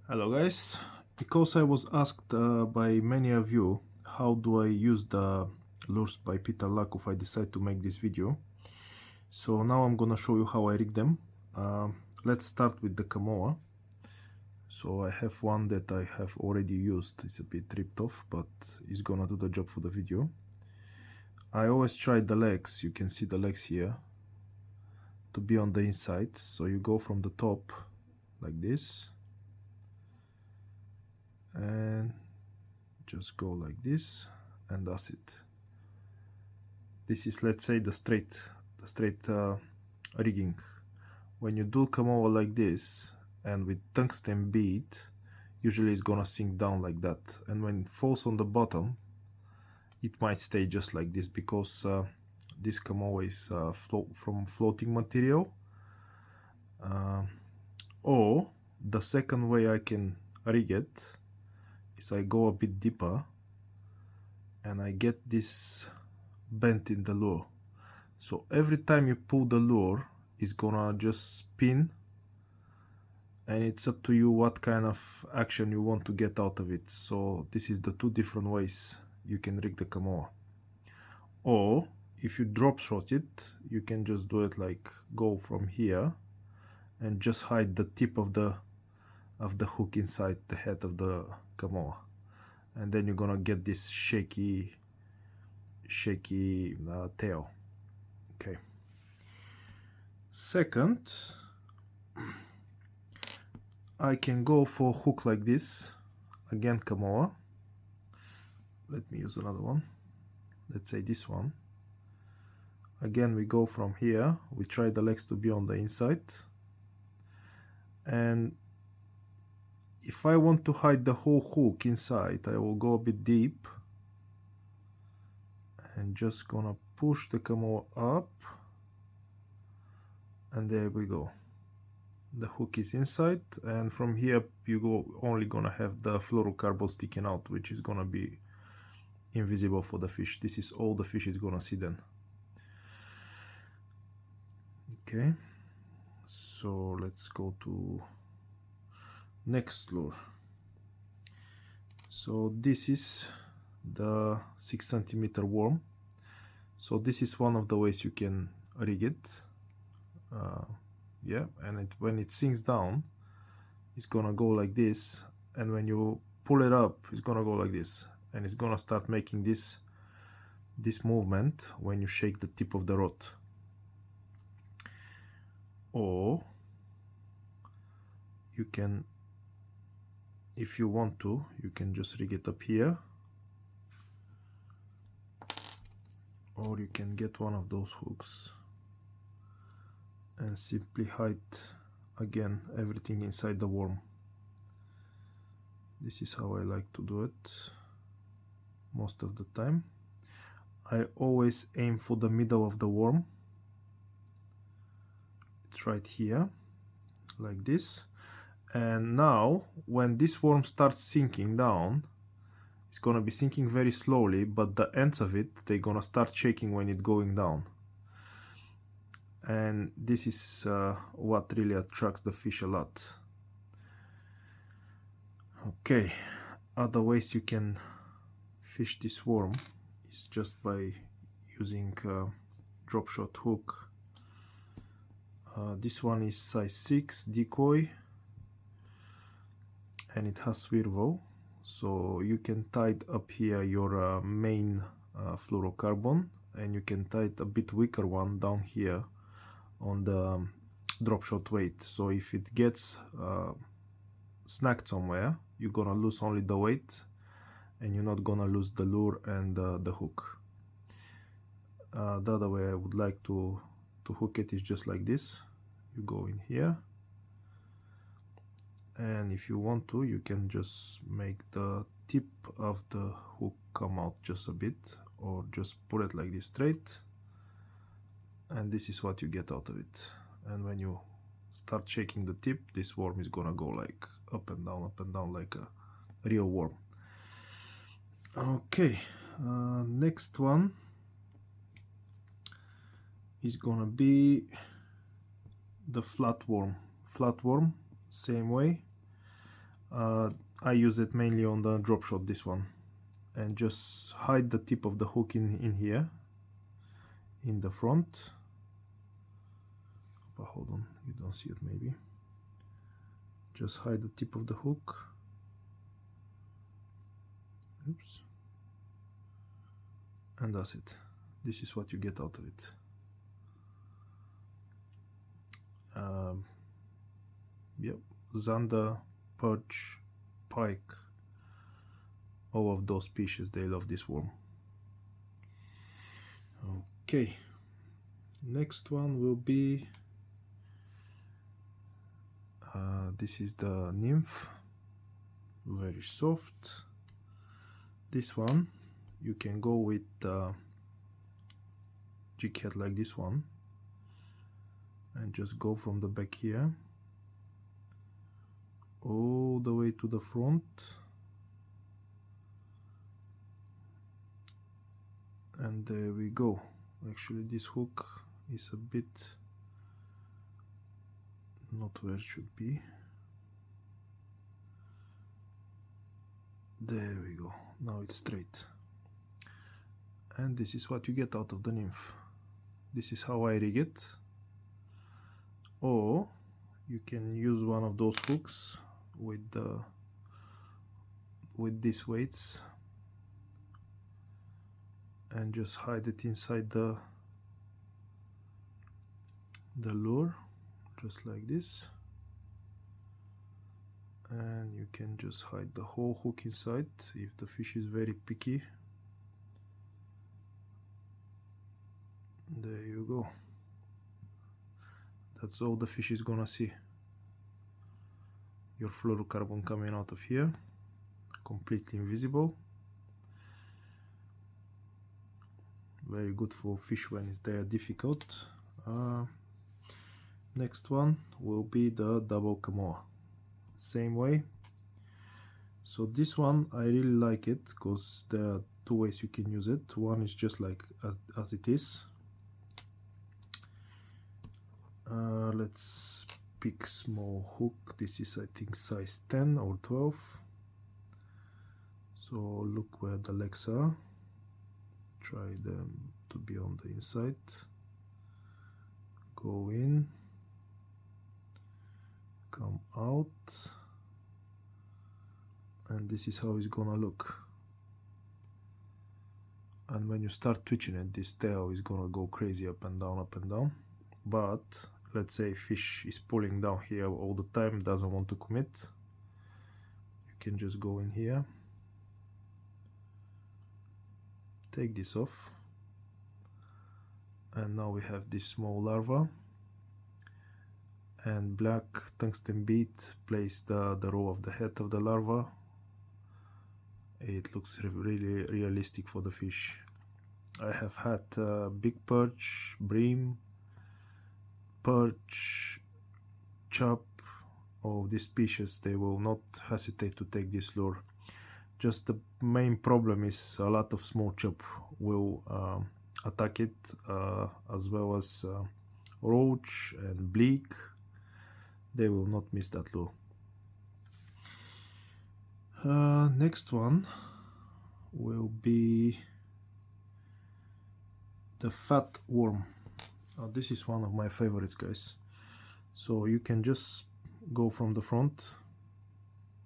Hello guys, because I was asked by many of you how do I use the lures by Peter Lakov, I decided to make this video. So now I'm gonna show you how I rig them. Let's start with the Kamoa. So I have one that I have already used. It's a bit ripped off, but it's gonna do the job for the video. I always try the legs, you can see the legs here, to be on the inside. So you go from the top like this and just go like this, and that's it. This is, let's say, the straight rigging. When you do come over like this and with tungsten bead, usually it's gonna sink down like that, and when it falls on the bottom it might stay just like this, because this come over is from floating material. Or the second way I can rig it is I go a bit deeper and I get this bent in the lure. So every time you pull the lure, it's gonna just spin, and it's up to you what kind of action you want to get out of it. So this is the two different ways you can rig the Kamoa. Or if you drop shot it, you can just do it like go from here and just hide the tip of the hook inside the head of the Kamoa, and then you're gonna get this shaky tail. Okay. Second, I can go for a hook like this, again Kamoa. Let me use another one, let's say this one. Again, we go from here, we try the legs to be on the inside, and if I want to hide the whole hook inside, I will go a bit deep and just gonna push the Kamoa up, and there we go. The hook is inside, and from here you go only gonna have the fluorocarbon sticking out, which is gonna be invisible for the fish. This is all the fish is gonna see then. Okay, so let's go to next lure. So this is the 6 centimeter worm. So this is one of the ways you can rig it. Yeah, and when it sinks down, it's gonna go like this, and when you pull it up, it's gonna go like this, and it's gonna start making this movement when you shake the tip of the rod. Or you can, if you want to, you can just rig it up here, or you can get one of those hooks and simply hide again everything inside the worm. This is how I like to do it most of the time. I always aim for the middle of the worm. It's right here, like this. And now when this worm starts sinking down, it's gonna be sinking very slowly, but the ends of it, they're gonna start shaking when it's going down. And this is what really attracts the fish a lot. Okay, other ways you can fish this worm is just by using drop shot hook. This one is size 6 decoy, and it has swivel, so you can tie up here your main fluorocarbon, and you can tie a bit weaker one down here on the drop shot weight. So if it gets snagged somewhere, you're gonna lose only the weight, and you're not gonna lose the lure and the hook. The other way I would like to hook it is just like this. You go in here, and if you want to, you can just make the tip of the hook come out just a bit, or just put it like this straight, and this is what you get out of it. And when you start shaking the tip, this worm is gonna go like up and down like a real worm. Okay, next one is gonna be the flatworm. Flatworm, same way. I use it mainly on the drop shot, this one, and just hide the tip of the hook in here in the front. But hold on, you don't see it maybe. Just hide the tip of the hook. Oops. And that's it. This is what you get out of it. Yep, zander, perch, pike, all of those species, they love this worm. Okay, next one will be this is the Nymph, very soft. This one you can go with jig head like this one and just go from the back here all the way to the front, and there we go. Actually this hook is a bit not where it should be. There we go, now it's straight. And this is what you get out of the Nymph. This is how I rig it. Or you can use one of those hooks with these weights and just hide it inside the lure, just like this, and you can just hide the whole hook inside if the fish is very picky. There you go. That's all the fish is gonna see. Your fluorocarbon coming out of here, completely invisible. Very good for fish when they are difficult. Next one will be the double camo. Same way. So this one I really like it because there are two ways you can use it. One is just like as it is. Let's pick small hook. This is I think size 10 or 12. So look where the legs are. Try them to be on the inside. Go in. Come out. And this is how it's gonna look. And when you start twitching it, this tail is gonna go crazy up and down, up and down. But let's say fish is pulling down here all the time, doesn't want to commit, you can just go in here, take this off, and now we have this small larva, and black tungsten bead place the row of the head of the larva. It looks really realistic for the fish. I have had big perch, bream, perch, chub, of these species. They will not hesitate to take this lure. Just the main problem is a lot of small chub will attack it, as well as roach and bleak. They will not miss that lure. Next one will be the Flatworm. This is one of my favorites, guys. So you can just go from the front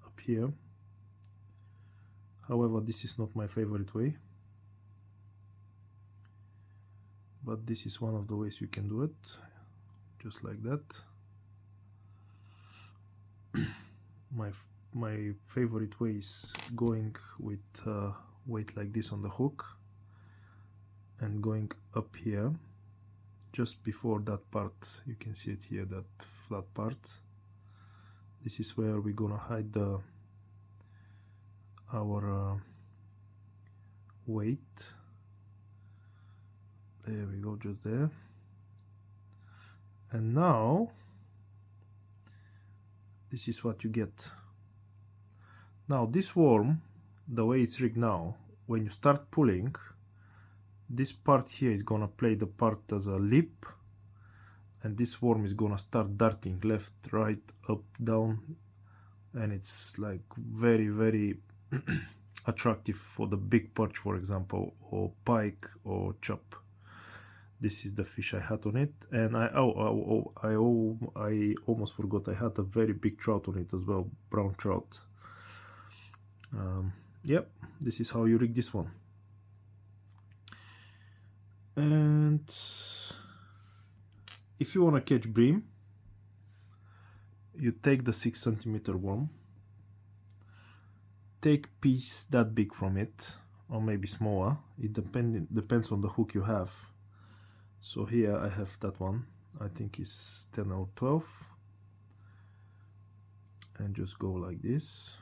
up here. However, this is not my favorite way, but this is one of the ways you can do it, just like that. My favorite way is going with weight like this on the hook and going up here just before that part. You can see it here, that flat part. This is where we're gonna hide our weight. There we go, just there. And now this is what you get. Now this worm, the way it's rigged now, when you start pulling, this part here is gonna play the part as a lip, and this worm is gonna start darting left, right, up, down, and it's like very attractive for the big perch, for example, or pike or chub. This is the fish I had on it, and I almost forgot I had a very big trout on it as well, brown trout. Yep, this is how you rig this one. And if you want to catch bream, you take the 6 centimeter worm, take piece that big from it, or maybe smaller, it depends on the hook you have. So here I have that one, I think it's 10 or 12, and just go like this.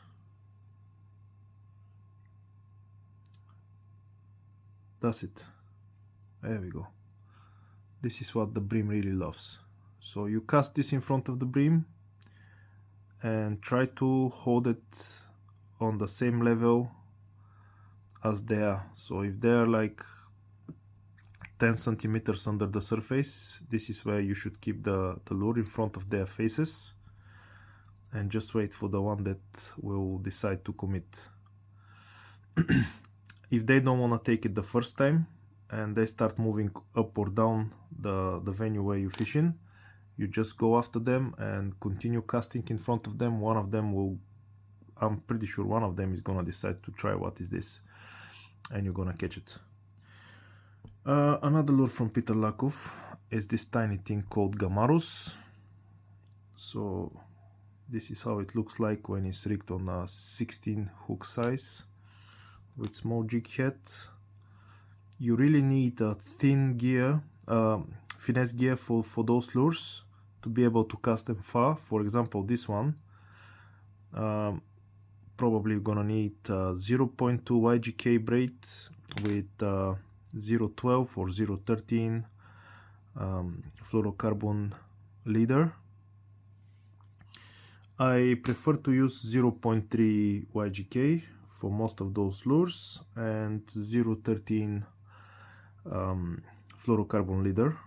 That's it. There we go. This is what the bream really loves. So you cast this in front of the bream and try to hold it on the same level as they are. So if they are like 10 centimeters under the surface, this is where you should keep the lure in front of their faces, and just wait for the one that will decide to commit. If they don't want to take it the first time and they start moving up or down the venue where you fish in, you just go after them and continue casting in front of them. One of them will, I'm pretty sure one of them is gonna decide to try what is this, and you're gonna catch it. Another lure from Peter Lakov is this tiny thing called gamarus. So this is how it looks like when it's rigged on a 16 hook size with small jig head. You really need a thin gear, finesse gear for those lures to be able to cast them far. For example, this one, probably you're gonna need 0.2 YGK braid with 0.12 or 0.13 fluorocarbon leader. I prefer to use 0.3 YGK for most of those lures, and 0.13 fluorocarbon leader.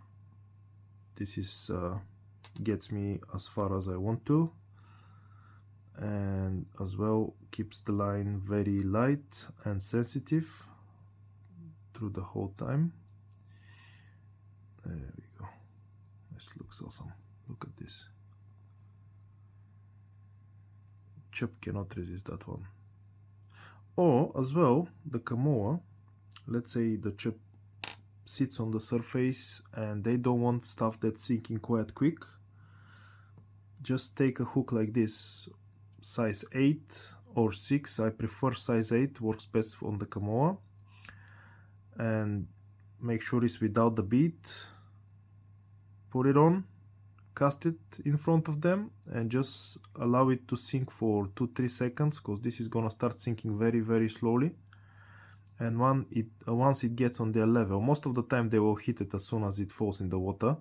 This is gets me as far as I want to, and as well keeps the line very light and sensitive through the whole time. There we go. This looks awesome. Look at this. Chub cannot resist that one. Or as well, the Kamoa, let's say the chub sits on the surface and they don't want stuff that's sinking quite quick, just take a hook like this, size 8 or 6, I prefer size 8, works best on the Kamoa, and make sure it's without the bead, put it on, cast it in front of them, and just allow it to sink for 2-3 seconds, because this is gonna start sinking very slowly. And once it gets on their level, most of the time they will hit it as soon as it falls in the water,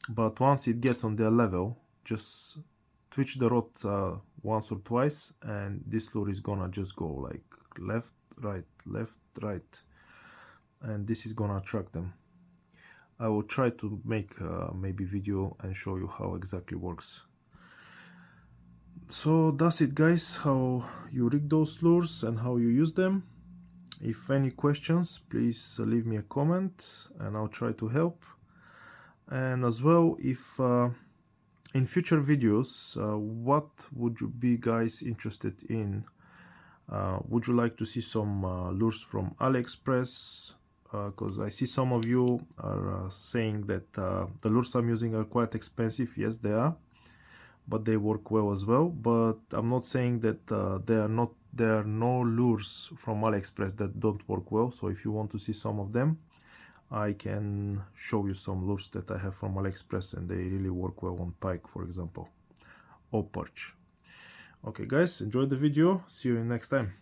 but once it gets on their level, just twitch the rod once or twice, and this lure is gonna just go like left, right, and this is gonna attract them. I will try to make maybe video and show you how exactly works. So that's it, guys, how you rig those lures and how you use them. If any questions, please leave me a comment and I'll try to help. And as well, if in future videos, what would you be guys interested in? Would you like to see some lures from AliExpress? Because I see some of you are saying that the lures I'm using are quite expensive. Yes, they are, but they work well as well. But I'm not saying that there are no lures from AliExpress that don't work well. So if you want to see some of them, I can show you some lures that I have from AliExpress, and they really work well on pike, for example, or perch. Okay, guys, enjoy the video. See you next time.